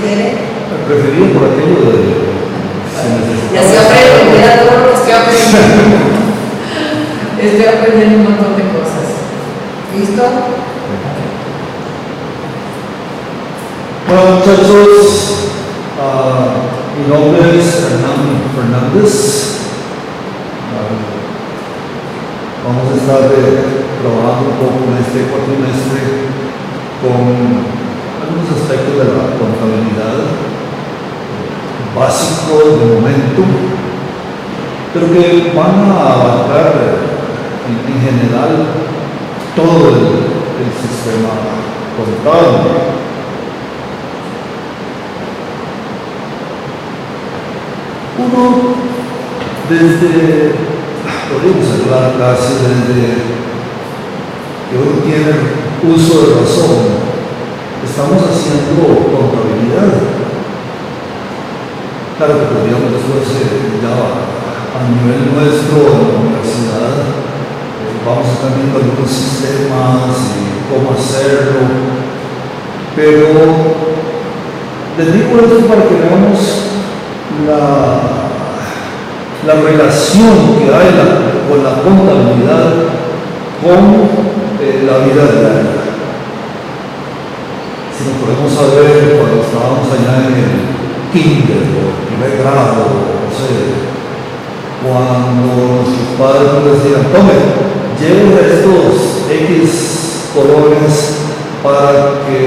quiere. Preferido por aquello de... Y así aprendo, mira todo lo que estoy aprendiendo. Estoy aprendiendo un montón de cosas. ¿Listo? Bueno, muchachos, mi nombre es Hernán Fernández. Vamos a estar trabajando un poco en este cuatrimestre con algunos aspectos de la contabilidad básicos de momento, pero que van a abarcar en general todo el sistema contable. Uno, podríamos hablar casi desde que uno tiene uso de razón, estamos haciendo contabilidad. Claro que podríamos después ya a nivel nuestro en la universidad, vamos a estar viendo algunos sistemas y cómo hacerlo, pero les digo esto para que veamos la relación que hay con la contabilidad con la vida diaria. Si nos podemos saber cuando estábamos allá en el kinder o primer grado, no sé, cuando nuestros padres nos decían, tome, lleve estos X colores para que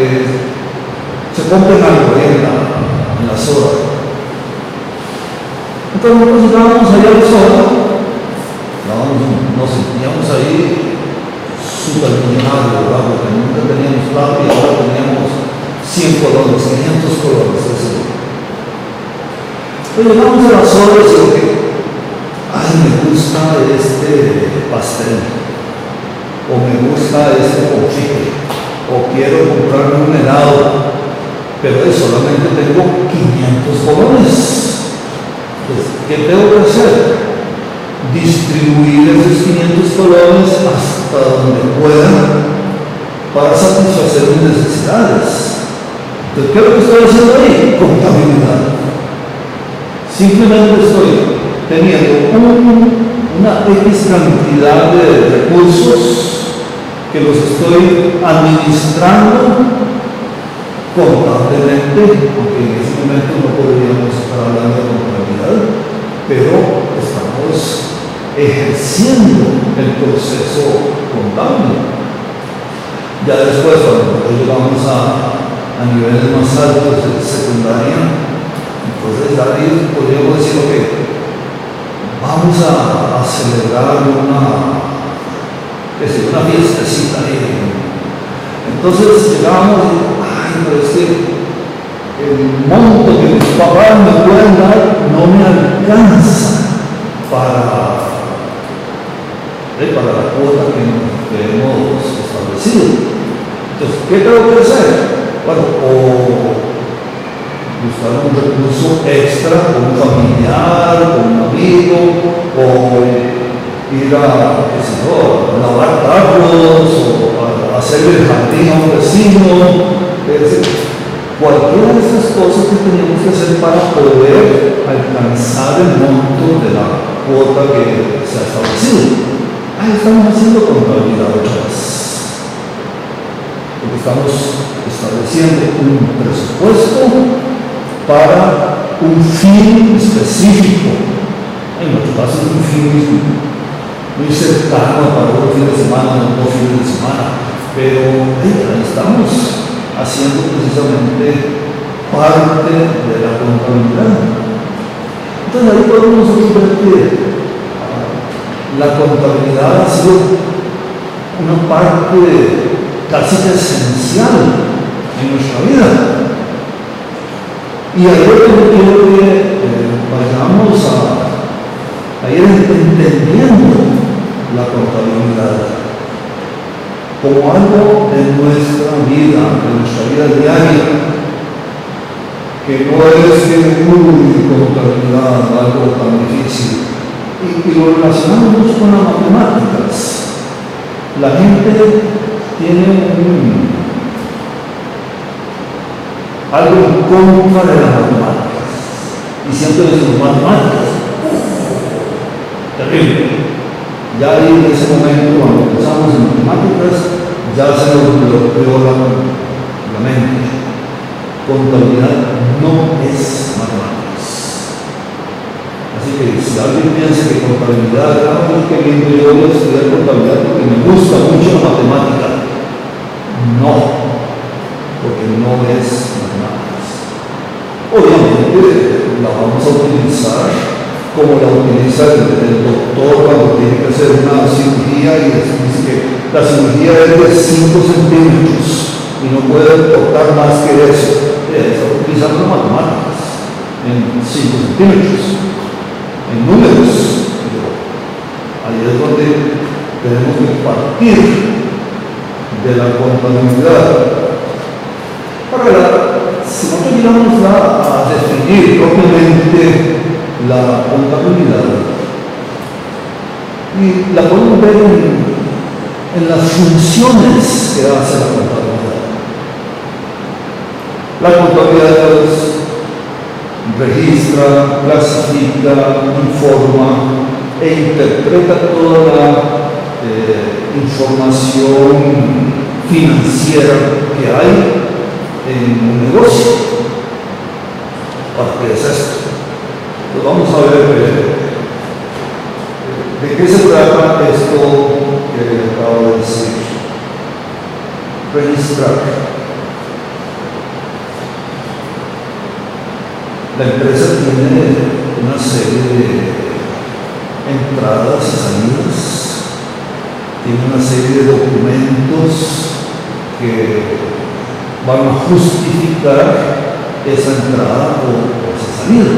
se compren algo ahí en la soda. Entonces nosotros llegábamos allá a la soda, nos sentíamos ahí súper millonarios, ¿verdad? Porque nunca teníamos plata y ahora teníamos 100 colones, 500 colones, etc. Pues llegamos a las horas y digo, ay, me gusta este pastel, o me gusta este confite, o quiero comprarme un helado, pero solamente tengo 500 colones. Entonces, ¿qué tengo que hacer? Distribuir esos 500 colones hasta donde pueda para satisfacer mis necesidades. Entonces, ¿qué es lo que estoy haciendo ahí? Contabilidad. Simplemente estoy teniendo una X cantidad de recursos que los estoy administrando contablemente, porque en ese momento no podríamos estar hablando de contabilidad, pero estamos ejerciendo el proceso contable. Ya después, cuando llegamos a niveles más altos de secundaria, entonces ahí podríamos decir, ok, vamos a celebrar una fiestecita ahí. Entonces llegamos y, ay, pero es que el monto que mis papás me pueden dar no me alcanza para la cuota que hemos establecido. Entonces, ¿qué tengo que hacer? Bueno, o buscar un recurso extra con un familiar, con un amigo, o ir a, qué sé yo, lavar carros, o hacerle el jardín a un vecino, es decir, cualquiera de esas cosas que tenemos que hacer para poder alcanzar el monto de la cuota que se ha establecido. Ahí estamos haciendo contabilidad otra vez. Porque estamos estableciendo un presupuesto para un fin específico. En nuestro caso es un fin muy cercano para un fin de semana, no 2 fines de semana, pero ahí estamos haciendo precisamente parte de la contabilidad. Entonces ahí podemos nosotros ver que la contabilidad ha sido una parte casi que esencial en nuestra vida. Y ahí es donde quiero que vayamos a ir entendiendo la contabilidad como algo de nuestra vida diaria, que no es que contabilidad, algo tan difícil. Y lo relacionamos con las matemáticas. La gente tiene algo en contra de las matemáticas. Y siempre decimos matemáticas. Terrible. Ya ahí en ese momento, cuando pensamos en matemáticas, ya se nos bloqueó la mente. Contabilidad no es matemáticas. Así que si alguien piensa que contabilidad, qué lindo, yo voy a estudiar contabilidad porque me gusta mucho la matemática. No, porque no es matemáticas. Obviamente la vamos a utilizar como la utiliza el doctor cuando tiene que hacer una cirugía y dice que la cirugía es de 5 centímetros y no puede tocar más que eso. Está utilizando matemáticas en 5 centímetros, en números. Ahí es donde tenemos que partir de la contabilidad. Si nosotros llegamos a definir propiamente la contabilidad, y la podemos ver en las funciones que hace la contabilidad. La contabilidad registra, clasifica, informa e interpreta toda la información financiera que hay en un negocio. ¿Qué es esto? Pues vamos a ver de qué se trata esto que acabo de decir. Registrar. La empresa tiene una serie de entradas y salidas, tiene una serie de documentos que van a justificar esa entrada o esa salida.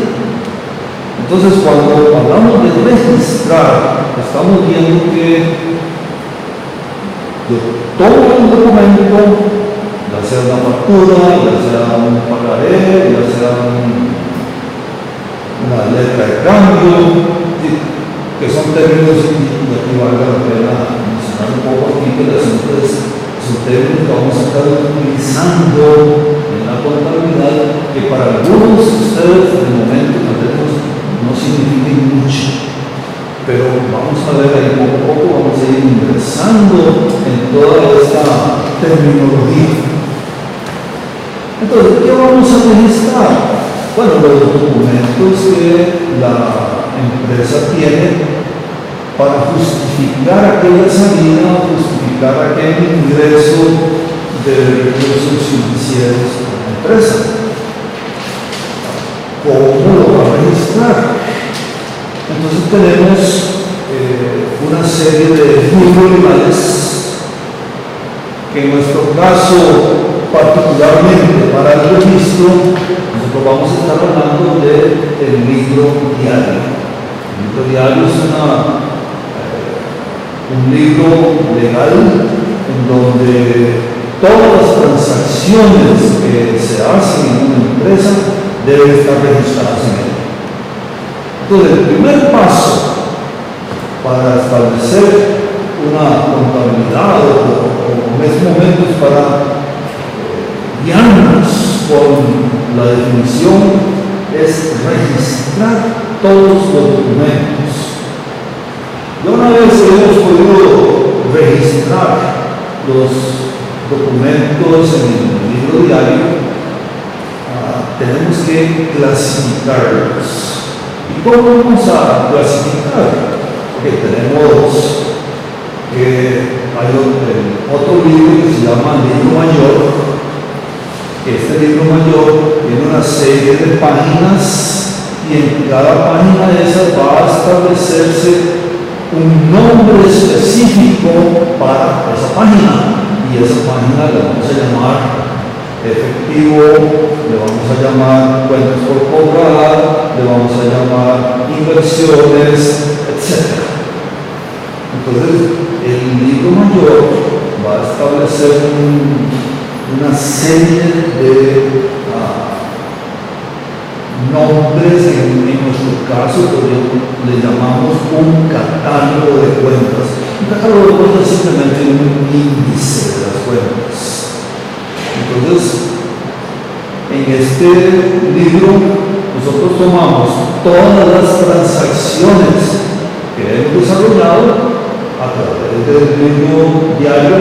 Entonces, cuando hablamos de registrar, estamos viendo que todo el documento, ya sea una factura, ya sea un pagaré, ya sea una letra de cambio, que son términos y aquí valga la pena mencionar un poco aquí que las empresas son términos que vamos a estar utilizando en la contabilidad que para algunos de ustedes de momento no significan mucho, pero vamos a ver ahí poco a poco, vamos a ir ingresando en toda esta terminología. Entonces, ¿qué vamos a registrar? Bueno, los documentos que la empresa tiene para justificar aquella salida, justificar aquel ingreso de recursos financieros a la empresa. ¿Cómo lo va a registrar? Entonces tenemos una serie de tribunales que en nuestro caso, particularmente para el registro, nosotros vamos a estar hablando del libro diario. El libro diario es un libro legal en donde todas las transacciones que se hacen en una empresa deben estar registradas en él. Entonces, el primer paso para establecer una contabilidad o en estos momentos para guiarnos con la definición es registrar todos los documentos. Y una vez que hemos podido registrar los documentos en el libro diario, tenemos que clasificarlos. ¿Y cómo vamos a clasificar? Porque tenemos hay otro libro que se llama Libro Mayor. Este libro mayor tiene una serie de páginas y en cada página de esas va a establecerse un nombre específico para esa página, y esa página la vamos a llamar efectivo, le vamos a llamar cuentas por cobrar, le vamos a llamar inversiones, etc. Entonces, el libro mayor va a establecer una serie de nombres, en nuestro caso le llamamos un catálogo de cuentas. Un catálogo de cuentas es simplemente un índice de las cuentas. Entonces, en en este libro nosotros tomamos todas las transacciones que hemos desarrollado a través del libro diario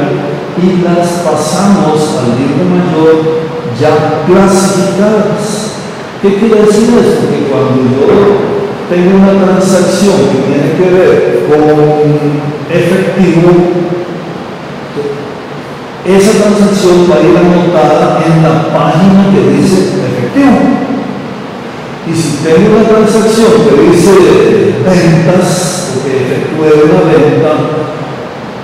y las pasamos al libro mayor ya clasificadas. ¿Qué quiere decir esto? Que cuando yo tengo una transacción que tiene que ver con efectivo, esa transacción va a ir anotada en la página que dice efectivo. Y si tengo una transacción que dice ventas, o que efectúe una venta,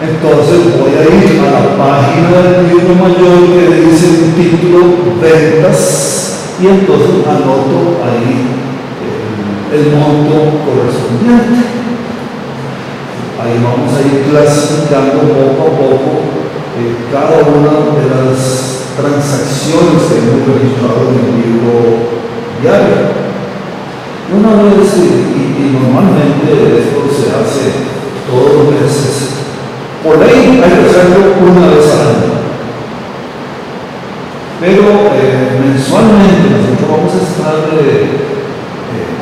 entonces voy a ir a la página del libro mayor que dice el título ventas y entonces anoto ahí el monto correspondiente. Ahí vamos a ir clasificando poco a poco cada una de las transacciones que hemos registrado en el libro diario. Una vez, y normalmente esto se hace todos los meses, por ley hay que hacerlo una vez al año. Pero mensualmente nosotros vamos a estar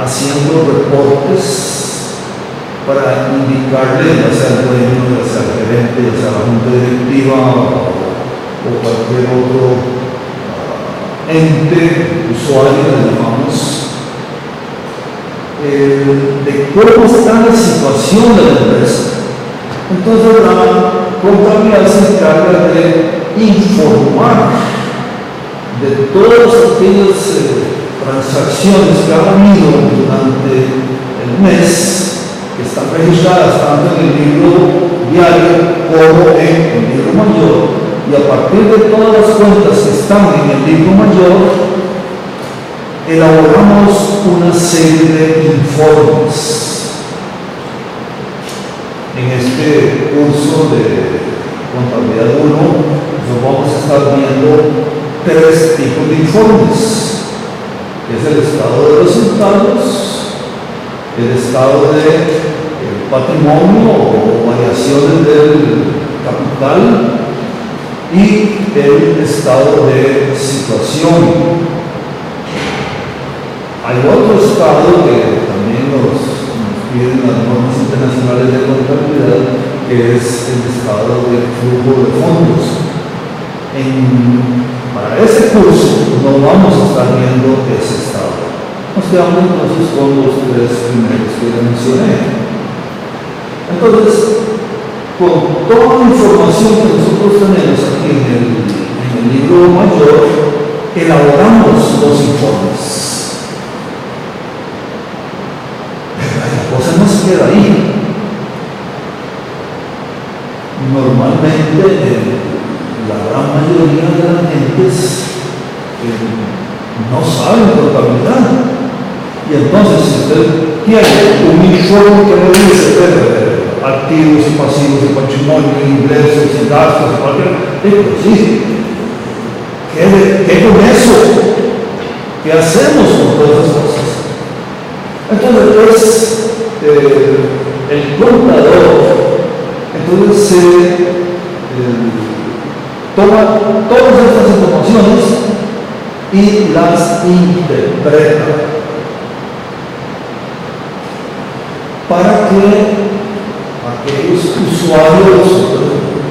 haciendo reportes para indicarle, ya sea al dueño, ya sea al gerente, ya sea a la junta directiva o cualquier otro ente, usuario, le llamamos, de cómo está la situación de la empresa. Entonces la contabilidad se encarga de informar de todas aquellas transacciones que han habido durante el mes, que están registradas tanto en el libro diario como en el libro mayor, y a partir de todas las cuentas que están en el libro mayor, elaboramos una serie de informes. En este curso de contabilidad 1, nos vamos a estar viendo 3 tipos de informes. Es el estado de resultados, el estado de patrimonio o variaciones del capital y el estado de situación. Hay otro estado que también nos piden las normas internacionales de contabilidad, que es el estado de flujo de fondos. Para ese curso no vamos a estar viendo ese estado. Nos quedamos entonces con los 3 primeros que ya mencioné. Entonces, con toda la información que nosotros tenemos aquí en el libro mayor, elaboramos los informes. La cosa no se queda ahí. Normalmente la gran mayoría de las gentes no saben contabilidad. Y entonces, si usted tiene un informe que le dice activos y pasivos y patrimonio, ingresos y gastos, pues sí, ¿qué con eso? ¿Qué hacemos con todas esas cosas? Entonces, el contador, entonces toma todas estas informaciones y las interpreta para que aquellos usuarios,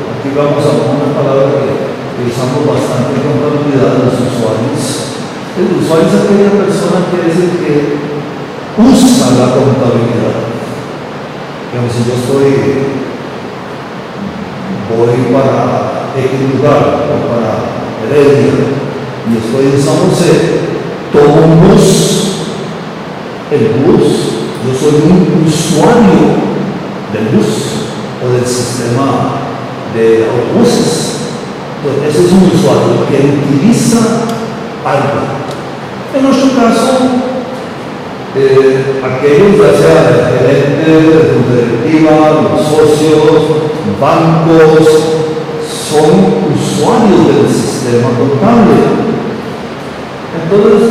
aquí vamos a poner una palabra que usamos bastante en contabilidad, los usuarios. El usuario es aquella persona que es el que usa la contabilidad. Digamos, si yo voy para X lugar o para Heredia y estoy en San José, tomo un bus. El bus, yo soy un usuario del bus o del sistema de autobuses. Entonces, ese es un usuario que utiliza algo. En nuestro caso, aquellos, ya sea el gerente, la directiva, los socios, bancos, son usuarios del sistema contable. Entonces,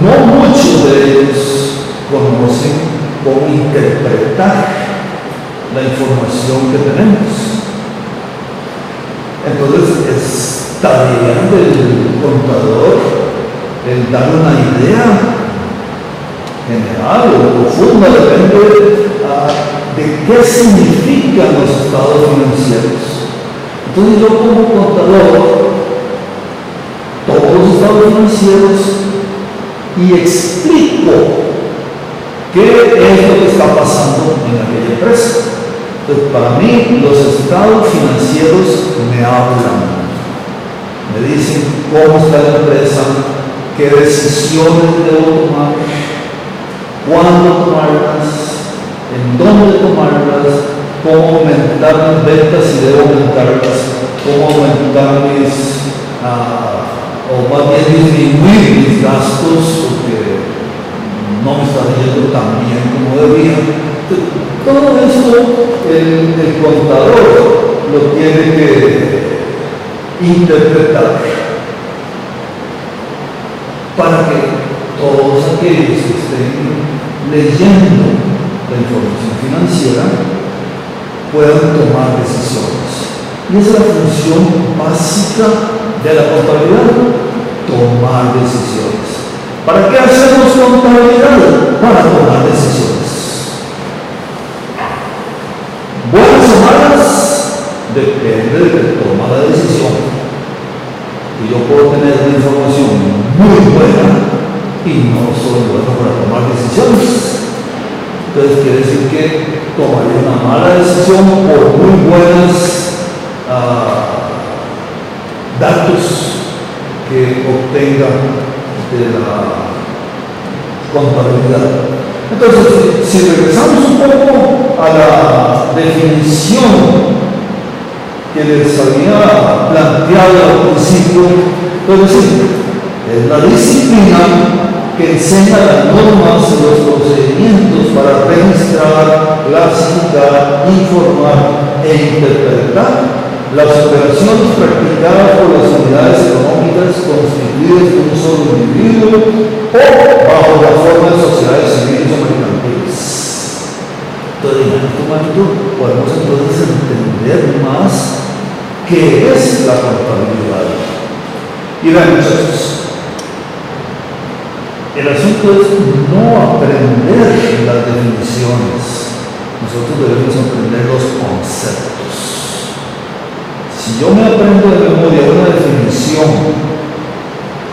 no muchos de ellos conocen cómo interpretar la información que tenemos. Entonces, es tarea del contador el dar una idea general o profunda, depende de qué significan los estados financieros. Entonces yo como contador tomo los estados financieros y explico qué es lo que está pasando en aquella empresa. Entonces, para mí los estados financieros me hablan, me dicen cómo está la empresa, qué decisiones debo tomar, cuándo tomarlas, en dónde tomarlas, cómo aumentar mis ventas si debo aumentarlas, cómo aumentar o más bien disminuir mis gastos porque no me está yendo tan bien como debía. Todo esto el contador lo tiene que interpretar para que todos aquellos que estén leyendo la información financiera puedan tomar decisiones. Y esa es la función básica de la contabilidad, tomar decisiones. ¿Para qué hacemos contabilidad? Para tomar decisiones. Buenas o malas, depende de que toma la decisión. Y yo puedo tener una información muy buena y no soy bueno para tomar decisiones. Entonces quiere decir que tomaré una mala decisión por muy buenos datos que obtenga de la contabilidad. Entonces, si regresamos un poco a la definición que les había planteado al principio, pues es la disciplina que enseña las normas y los procedimientos para registrar, clasificar, informar e interpretar las operaciones practicadas por las unidades económicas constituidas de un solo individuo o bajo la forma de sociedades civiles o mercantiles. Entonces, en este momento podemos entonces entender más qué es la contabilidad. Y vean, muchachos, el asunto es no aprender las definiciones, nosotros debemos aprender los conceptos. Si yo me aprendo de memoria una definición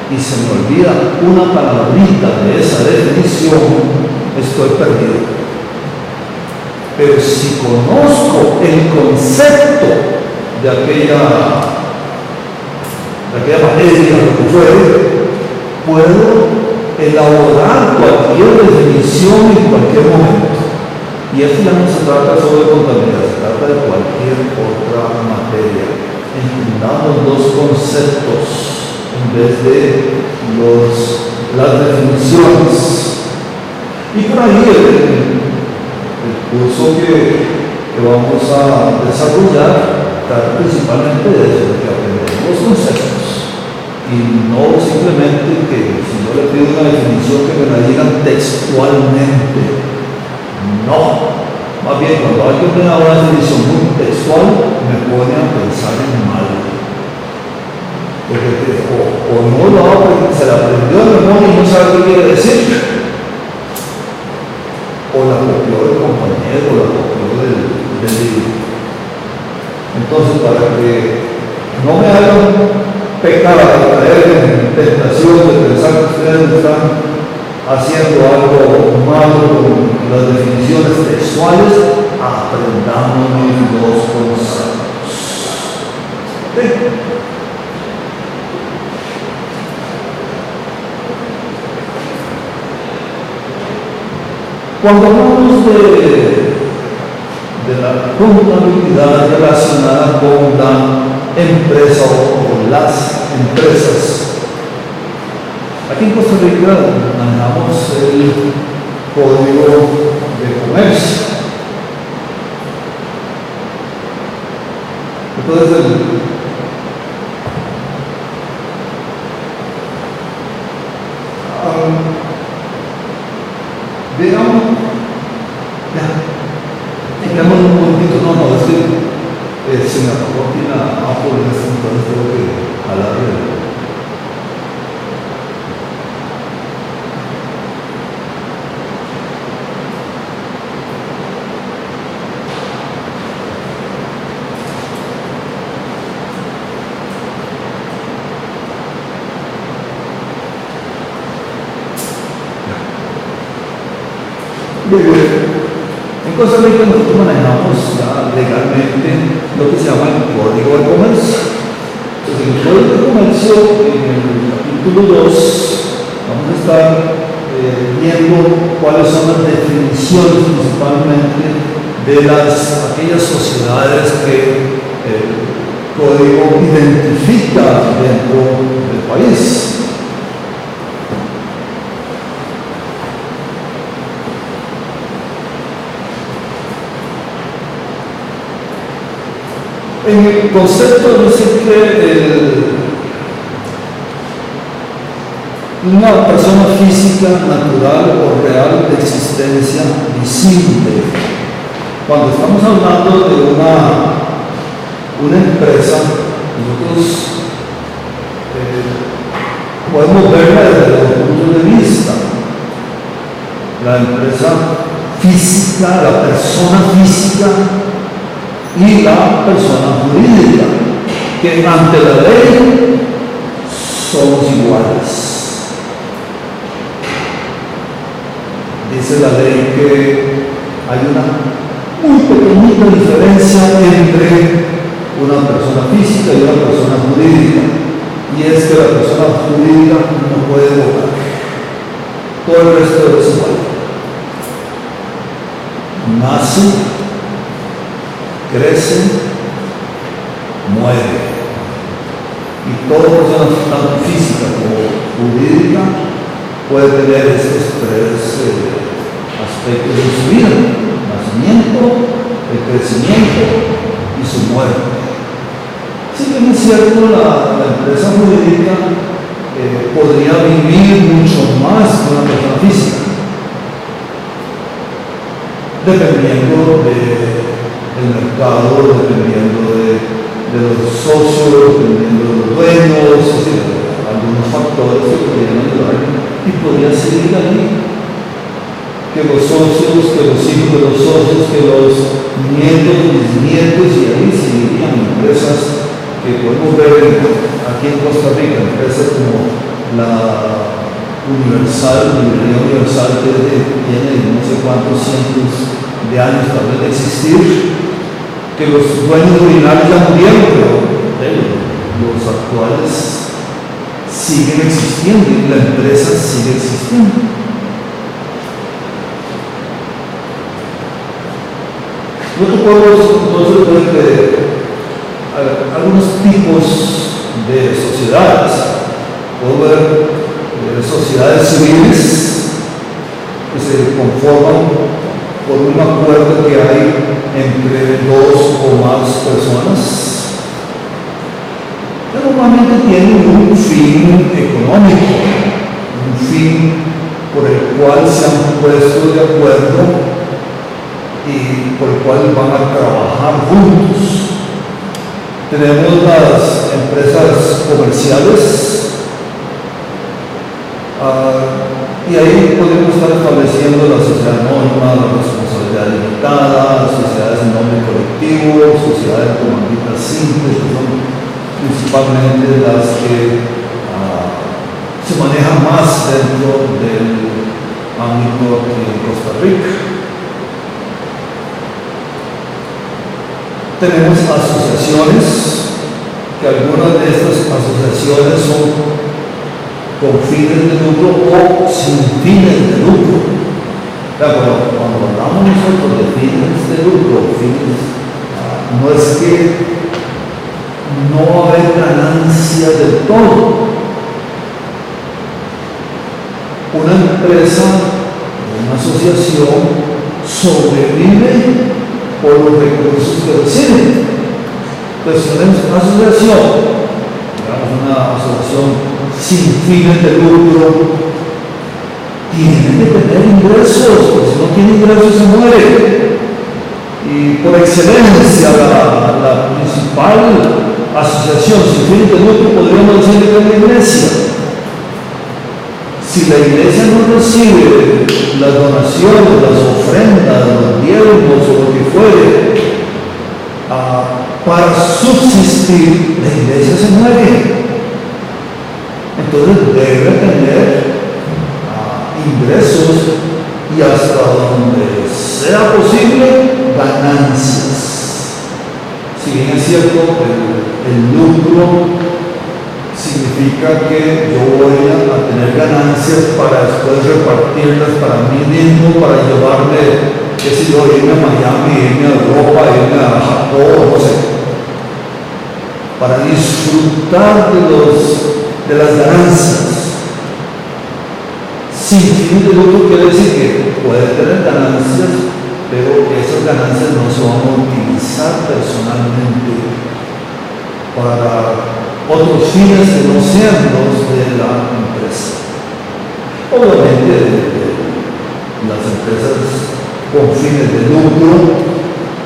y se me olvida una palabrita de esa definición, estoy perdido. Pero si conozco el concepto de aquella materia, lo que fuere, puedo elaborar cualquier definición en cualquier momento. Y esto ya no se trata solo de contabilidad, se trata de cualquier otra materia. Entendamos los conceptos en vez de las definiciones. Y por ahí el curso que vamos a desarrollar trata principalmente de eso, de que aprendemos los conceptos. Y no simplemente que si yo le pido una definición que me la digan textualmente. No, más bien cuando alguien me da una definición muy textual me pone a pensar en mal, porque o no se la aprendió de memoria y no sabe qué quiere decir, o la copió del compañero, o la copió del libro. Entonces, para que no me hagan pecar de caer en tentación de pensar que ustedes están haciendo algo malo con las definiciones textuales, aprendamos los conceptos. ¿Sí? Cuando hablamos de la contabilidad relacionada con la empresa o con las empresas, aquí en Costa Rica manejamos el Código de Comercio. Entonces, digamos, tengamos un poquito, no, es que se me apagó aquí la Apple, entonces tengo que jalar En Costa Rica nosotros manejamos ya legalmente lo que se llama el Código de Comercio. Entonces, en el Código de Comercio, en el capítulo 2, vamos a estar viendo cuáles son las definiciones principalmente de aquellas sociedades que el código identifica dentro del país. En el concepto dice que una persona física, natural o real de existencia visible. Cuando estamos hablando de una empresa, nosotros podemos verla desde dos puntos de vista. La empresa física, la persona física y la persona jurídica, que ante la ley somos iguales. Dice la ley que hay una muy pequeñita diferencia entre una persona física y una persona jurídica, y es que la persona jurídica no puede votar. Todo el resto es igual. Nace, crece, muere. Y toda persona, tanto física como jurídica, puede tener estos tres aspectos de su vida: nacimiento, el crecimiento y su muerte. Sí que es cierto, la empresa jurídica podría vivir mucho más que una persona física, dependiendo del mercado, dependiendo de los socios, dependiendo de los dueños, es decir, algunos factores que podrían ayudar y podría seguir ahí. Que los socios, que los hijos de los socios, que los nietos, bisnietos, y ahí seguirían empresas que podemos ver aquí en Costa Rica, empresas como la Librería Universal, que tiene no sé cuántos cientos de años tal vez de existir, que los dueños originales ya murieron, pero los actuales siguen existiendo y la empresa sigue existiendo. Nosotros podemos ver algunos tipos de sociedades. Podemos ver sociedades civiles que se conforman por un acuerdo que hay entre dos o más personas, que normalmente tienen un fin económico, un fin por el cual se han puesto de acuerdo y por el cual van a trabajar juntos. Tenemos las empresas comerciales, y ahí podemos estar estableciendo la sociedad anónima, la responsabilidad limitada, las sociedades en nombre colectivo, sociedades comanditas simples, que son principalmente las que se manejan más dentro del ámbito de Costa Rica. Tenemos asociaciones, que algunas de estas asociaciones son con fines de lucro o sin fines de lucro. Pero cuando hablamos nosotros de fines de lucro, no es que no va a haber ganancia del todo. Una empresa, una asociación, sobrevive por los recursos que reciben. Entonces, una asociación, digamos una asociación sin fines de lucro, tiene que tener ingresos, porque si no tiene ingresos se muere. Y por excelencia, la principal asociación sin fines de lucro podríamos decir que es la iglesia. Si la iglesia no recibe las donaciones, las ofrendas, los diezmos o lo que fuere, para subsistir, la iglesia se muere. Entonces debe tener ingresos, y hasta donde sea posible, ganancias. Si bien es cierto, el lucro significa que yo voy a tener ganancias para después repartirlas para mí mismo, para llevarme, qué sé yo, irme a Miami, irme a Europa, irme a Japón, no sé, para disfrutar de las ganancias. Sin fin de lucro quiere decir que puede tener ganancias, pero esas ganancias no se van a utilizar personalmente para otros fines que no sean los de la empresa. Obviamente, las empresas con fines de lucro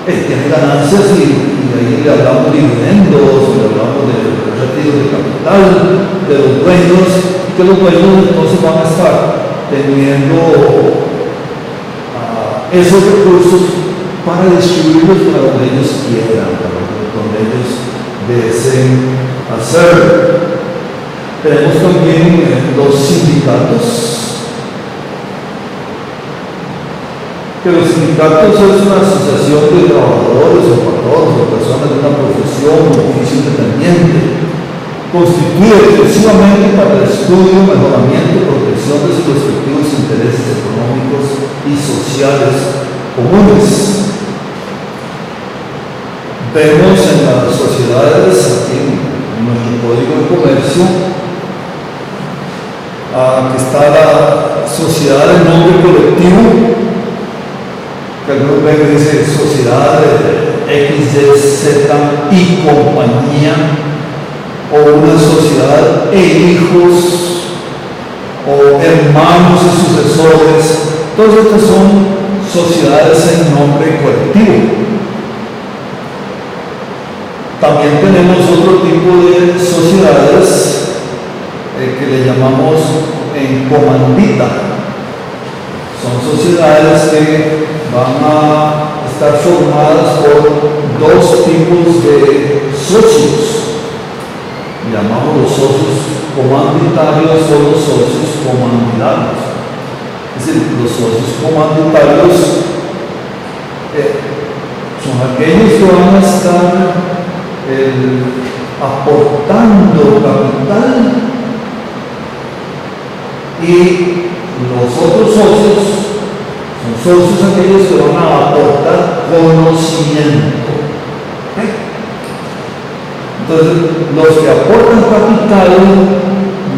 tienen ganancias y ahí le hablamos de dividendos, le hablamos de retiro de capital, de los dueños, y que los dueños entonces van a estar teniendo esos recursos para distribuirlos para donde ellos quieran, para donde ellos deseen hacer. Tenemos también los sindicatos, que los sindicatos es una asociación de trabajadores o patronos o personas de una profesión o oficio independiente, constituye exclusivamente para el estudio, mejoramiento y protección de sus respectivos intereses económicos y sociales comunes. Vemos en las sociedades, aquí en nuestro Código de Comercio, que está la sociedad de nombre colectivo, que algunos ven que dice sociedad de XYZ y compañía, o una sociedad e hijos, o hermanos y sucesores. Todas estas son sociedades en nombre colectivo. También tenemos otro tipo de sociedades que le llamamos en comandita. Son sociedades que van a estar formadas por dos tipos de socios. Llamamos los socios comanditarios o los socios comanditarios. Es decir, los socios comanditarios son aquellos que van a estar aportando capital, y los otros socios son socios aquellos que van a aportar conocimiento. Entonces, los que aportan capital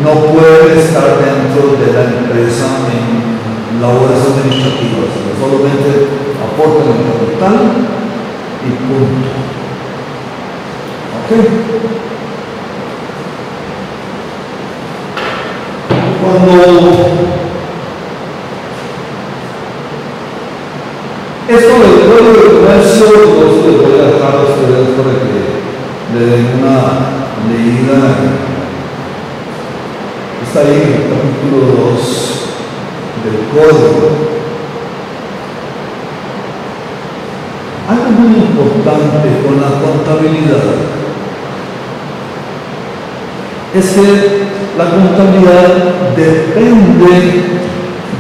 no pueden estar dentro de la empresa en labores administrativas, solamente aportan el capital y punto. ¿Ok? Esto del Código de Comercio, yo les voy a dejar a ustedes para que le den una leída. Está ahí en el capítulo 2 del Código. Algo muy importante con la contabilidad es que la contabilidad depende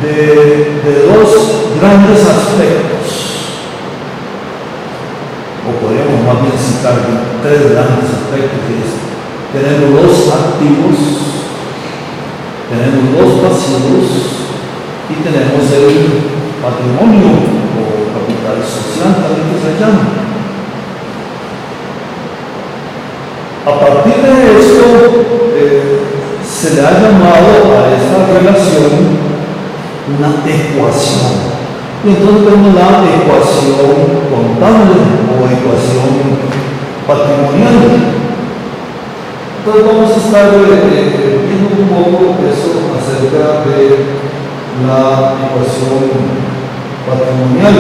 de dos grandes aspectos, o podríamos más bien citar tres grandes aspectos. Tenemos los activos, tenemos los pasivos y tenemos el patrimonio o capital social, también que se llama. A partir de esto se le ha llamado a esta relación una ecuación. Y entonces tenemos la ecuación contable o ecuación patrimonial. Entonces vamos a estar viendo un poco eso acerca de la ecuación patrimonial.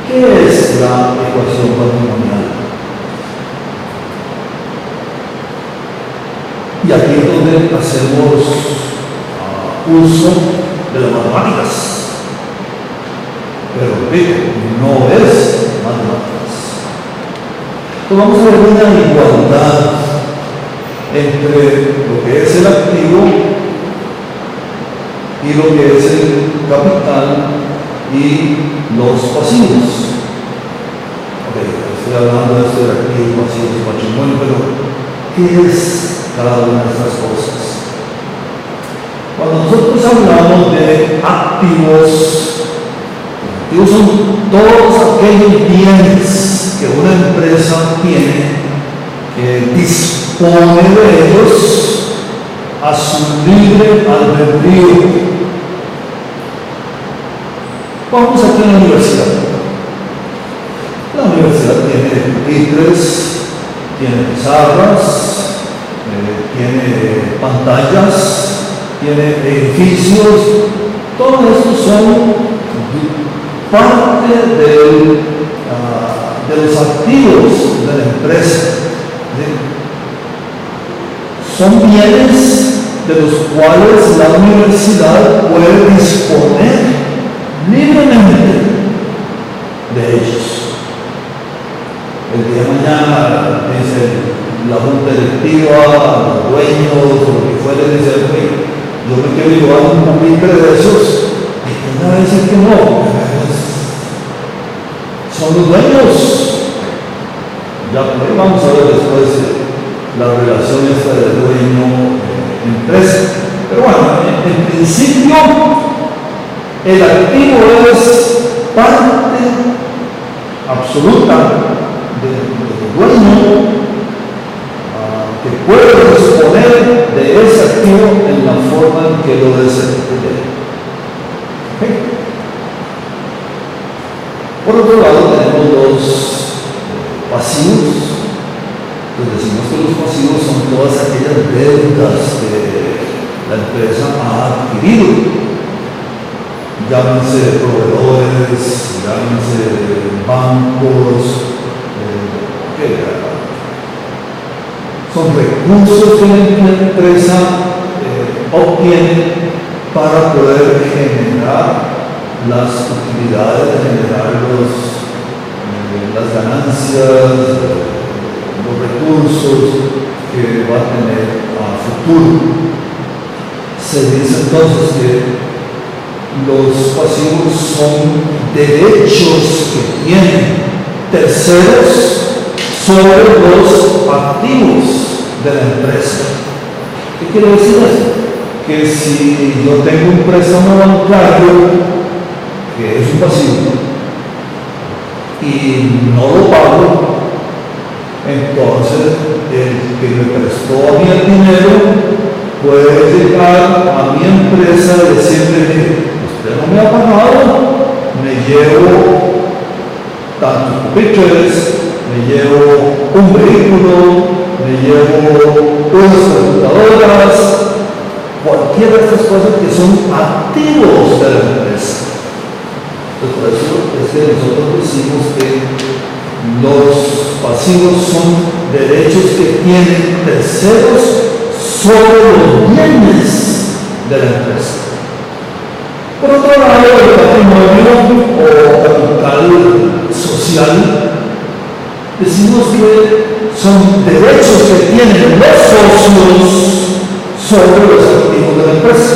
¿Qué es la ecuación patrimonial? Y aquí es donde hacemos uso de las matemáticas. Pero repito, no es matemáticas. Entonces vamos a ver una igualdad entre lo que es el activo y lo que es el capital y los pasivos. Ok, estoy hablando de esto de activos, pasivos y patrimonio, pero ¿qué es cada una de estas cosas? Cuando nosotros hablamos de activos son todos aquellos bienes que una empresa tiene que dispone de ellos a su libre albedrío. Vamos aquí a la universidad. La universidad tiene pupitres, tiene pizarras, tiene pantallas, tiene edificios. Todo esto son parte de los activos de la empresa. Son bienes de los cuales la universidad puede disponer libremente de ellos. El día de mañana dice la junta directiva, los dueños, o lo que fuera, dice, yo me quiero llevar un pupitre de esos, y que van a decir que no, son los dueños. Ya vamos a ver después la relación esta del dueño-empresa. Pero bueno, en principio, el activo es parte absoluta del dueño que puede disponer de ese activo en la forma en que lo desee. ¿Okay? Por otro lado, tenemos los pasivos. Pues decimos que los pasivos son todas aquellas deudas que la empresa ha adquirido. Llámense proveedores, llámense bancos, son recursos que la empresa obtiene para poder generar las utilidades, generar las ganancias, los recursos que va a tener a futuro. Se dice entonces que los pasivos son derechos que tienen terceros sobre los activos de la empresa. ¿Qué quiere decir eso? Que si yo tengo un préstamo bancario que es un pasivo y no lo pago, entonces el que me prestó a mí el dinero puede llegar a mi empresa y decirle, usted no me ha pagado, me llevo tantos pupitres, me llevo un vehículo, me llevo unas computadoras, cualquiera de estas cosas que son activos de la empresa. Entonces, por eso es que nosotros decimos que los pasivos son derechos que tienen terceros sobre los bienes de la empresa. Por otro lado, el patrimonio o capital social, decimos que son derechos que tienen los socios sobre los activos de la empresa.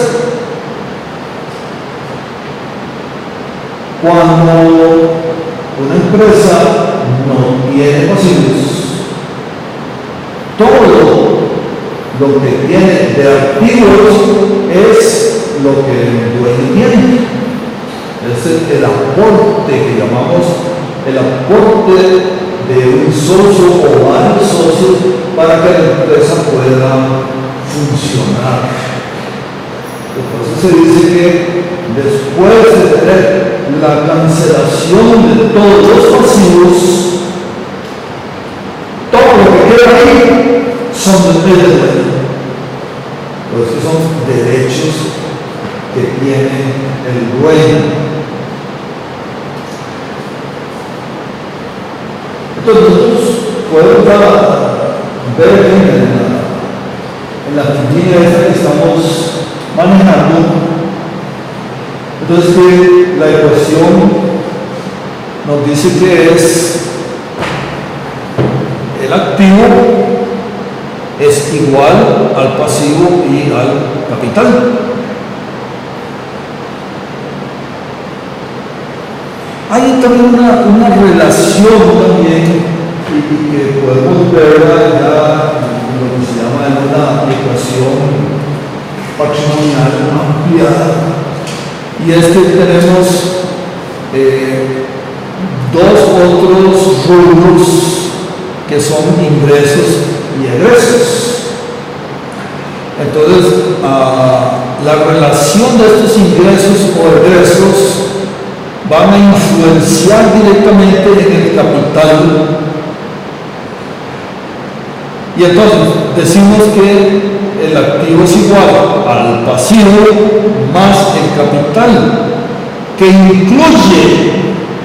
Cuando una empresa no tiene pasivos, todo lo que tiene de activos es lo que el dueño tiene. Es el aporte que llamamos el aporte de un socio o varios socios para que la empresa pueda funcionar. Por eso se dice que después de tener la cancelación de todos los pasivos, todo lo que queda ahí son del dueño. Por eso son derechos que tiene el dueño. Entonces nosotros podemos ver en la línea esta que estamos manejando. Entonces que la ecuación nos dice que es el activo es igual al pasivo y al capital. Hay también una relación también y que podemos verla ya en lo que se llama en una ecuación patrimonial ampliada, y es que tenemos dos otros rubros que son ingresos y egresos. Entonces, la relación de estos ingresos o egresos van a influenciar directamente en el capital. Y entonces decimos que el activo es igual al pasivo más el capital, que incluye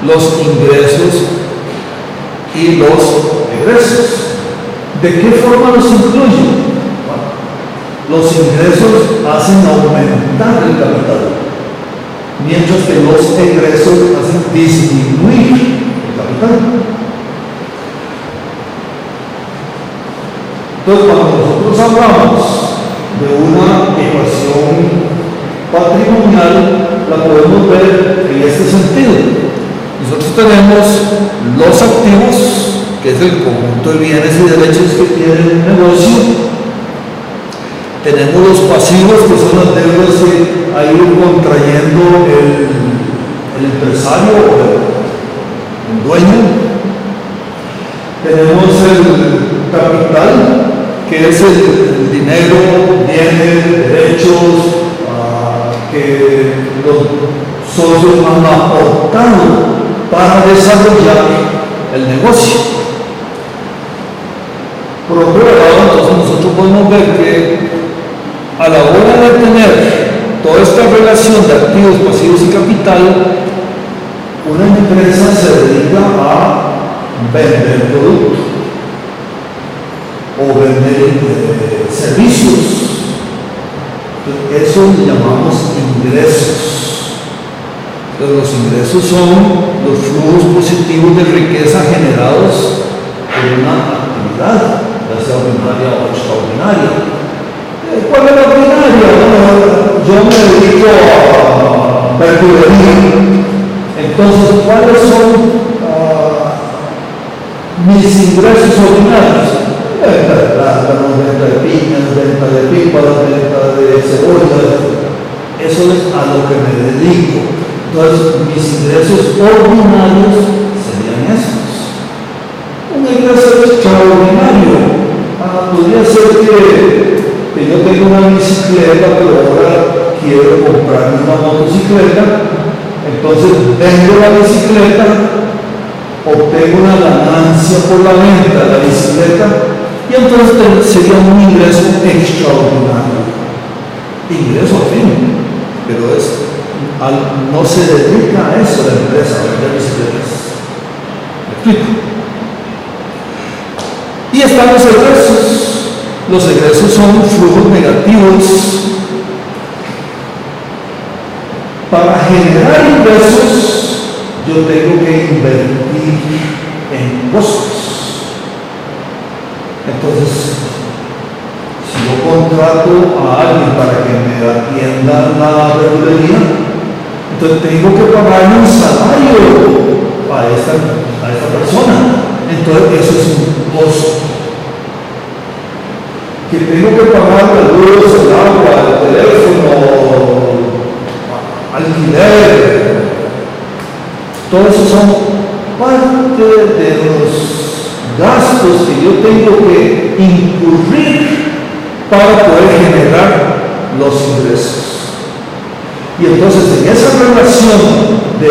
los ingresos y los egresos. ¿De qué forma los incluye? Bueno, los ingresos hacen aumentar el capital, mientras que los egresos hacen disminuir el capital. Entonces, cuando nosotros hablamos de una ecuación patrimonial, la podemos ver en este sentido. Nosotros tenemos los activos, que es el conjunto de bienes y derechos que tiene un negocio. Tenemos los pasivos, que son las deudas que ha ido contrayendo el empresario o el dueño. Tenemos el capital, que es el dinero, bienes, derechos que los socios han aportado para desarrollar el negocio. Por otro lado, entonces nosotros podemos ver que a la hora de tener toda esta relación de activos, pasivos y capital, una empresa se dedica a vender productos o vender servicios. Eso le llamamos ingresos. Entonces, los ingresos son los flujos positivos de riqueza generados por una actividad, ya sea ordinaria o extraordinaria. ¿Cuál es la ordinaria? Bueno, yo me dedico a verdulería. Entonces, ¿cuáles son mis ingresos ordinarios? Venta de plátanos, venta de piñas, venta de píparas, venta de cebollas. Eso es a lo que me dedico. Entonces, mis ingresos ordinarios serían esos. Un ingreso extraordinario podría ser que yo tengo una bicicleta, pero ahora quiero comprarme una motocicleta. Entonces, vendo la bicicleta, obtengo una ganancia por la venta de la bicicleta, y entonces sería un ingreso extraordinario. Ingreso fin, pero no se dedica a eso la empresa, a vender bicicletas. ¿Me explico? Y están los egresos. Los egresos son flujos negativos. Para generar ingresos, yo tengo que invertir en costos. Entonces, si yo contrato a alguien para que me atienda la verdulería, entonces tengo que pagarle un salario a esta persona. Entonces, eso es un costo. Que tengo que pagar la luz, el agua, el teléfono, alquiler. Todo eso son parte de los gastos que yo tengo que incurrir para poder generar los ingresos. Y entonces en esa relación de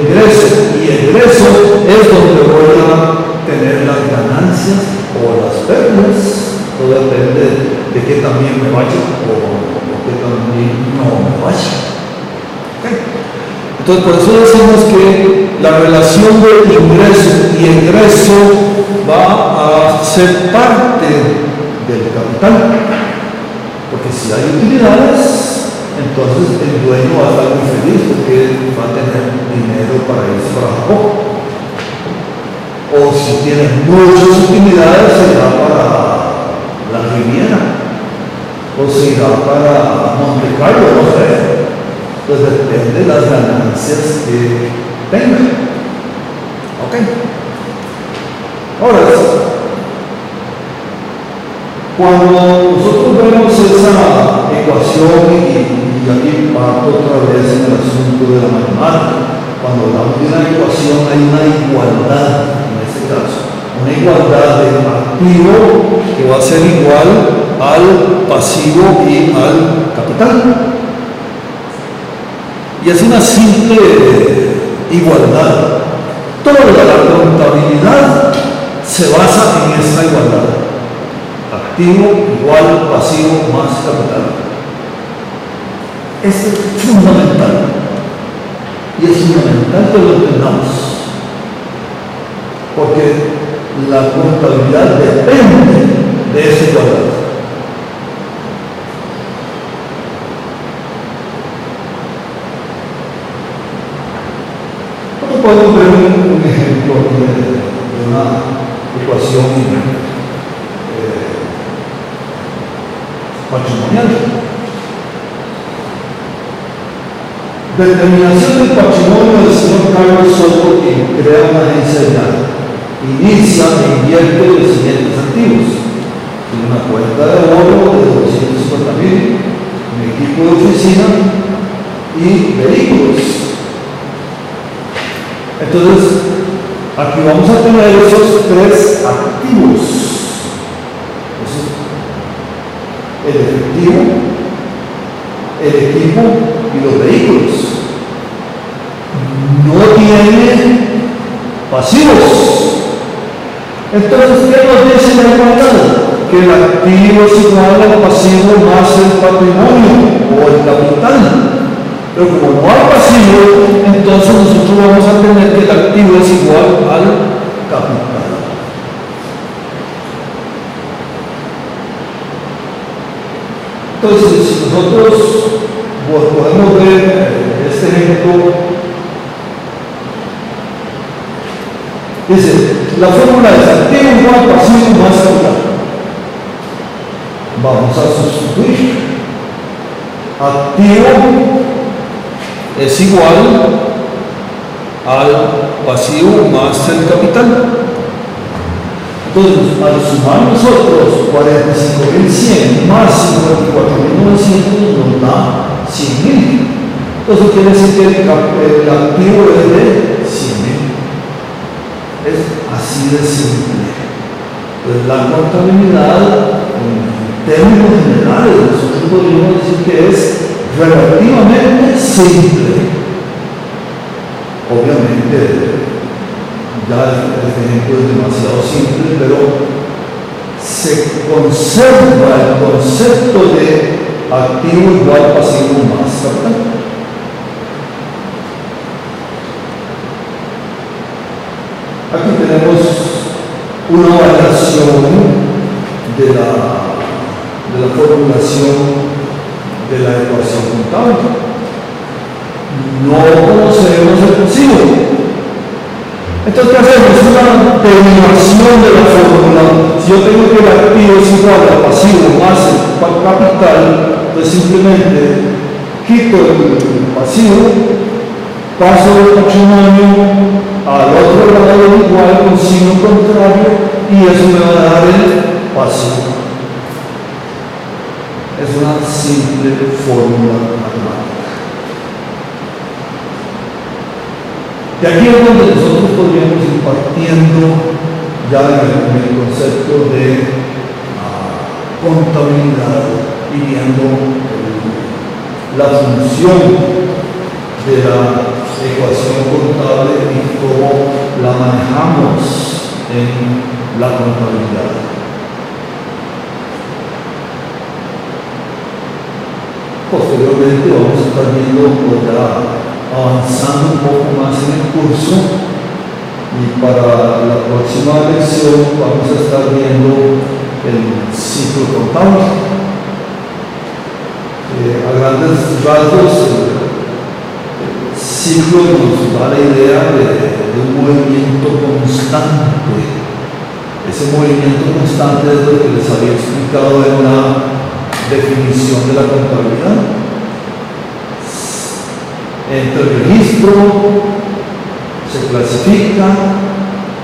ingreso y egreso es donde voy a tener las ganancias o las pérdidas. Todo depende de qué también me vaya o qué también no me vaya. ¿Okay? Entonces, por eso decimos que la relación de ingreso y egreso va a ser parte del capital. Porque si hay utilidades, entonces el dueño va a estar muy feliz porque va a tener dinero para irse para Japón. O si tiene muchas utilidades, será para la Riviera, o se irá para Monte Carlo, no sé. Pues depende de las ganancias que tenga. Ok. Ahora, cuando nosotros vemos esa ecuación, y aquí parto otra vez en el asunto de la matemática, cuando hablamos de una ecuación hay una igualdad, en este caso, una igualdad de activo que va a ser igual al pasivo y al capital. Y es una simple igualdad. Toda la contabilidad se basa en esta igualdad. Activo igual pasivo más capital. Esto es fundamental. Y es fundamental que lo entendamos. Porque la contabilidad depende de esa igualdad. Podemos ver un ejemplo de una ecuación patrimonial. Determinación del patrimonio del señor Carlos Soto, quien crea una agencia de nada. Inicia e invierte los siguientes activos: tiene una cuenta de ahorro de 250,000, un equipo de oficina y vehículos. Entonces, aquí vamos a tener esos tres activos: el efectivo, el equipo y los vehículos. No tiene pasivos. Entonces, ¿qué nos dice la igualdad? Que el activo es igual al pasivo más el patrimonio o el capital. Pero como no hay pasivo, entonces nosotros vamos a tener que el activo es igual al capital. Entonces, si nosotros podemos ver este ejemplo, dice, la fórmula es activo igual pasivo más capital. Vamos a sustituir. Activo es igual al pasivo más el capital. Entonces, al sumar nosotros 45,100 más 54,900 nos da 100,000. Entonces quiere decir que el activo es de 100,000. Es así de simple. Entonces, la contabilidad, en términos generales, nosotros podríamos decir que es relativamente simple. Obviamente, ya este ejemplo es demasiado simple, pero se conserva el concepto de activo igual pasivo más capital. Aquí tenemos una variación de la formulación de la ecuación contable. No conocemos el pasivo. Entonces, ¿qué hacemos? Es una derivación de la fórmula. Si yo tengo que el activo es igual al pasivo más el capital, pues simplemente quito el pasivo, paso del patrimonio al otro lado igual con signo contrario, y eso me va a dar el pasivo. Es una simple fórmula matemática. De aquí es donde nosotros podríamos ir partiendo ya en el concepto de contabilidad y viendo la función de la ecuación contable y cómo la manejamos en la contabilidad. Posteriormente vamos a estar viendo ya avanzando un poco más en el curso, y para la próxima lección vamos a estar viendo el ciclo contable. A grandes rasgos, el ciclo nos da la idea de un movimiento constante Ese movimiento constante es lo que les había explicado en la definición de la contabilidad. Entre el registro, se clasifica,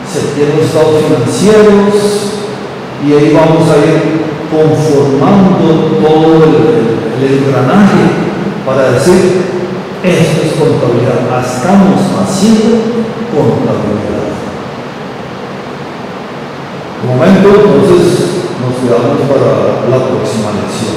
se tienen estados financieros y ahí vamos a ir conformando todo el engranaje para decir, esto es contabilidad, estamos haciendo contabilidad. De momento, entonces, nos quedamos para la próxima lección.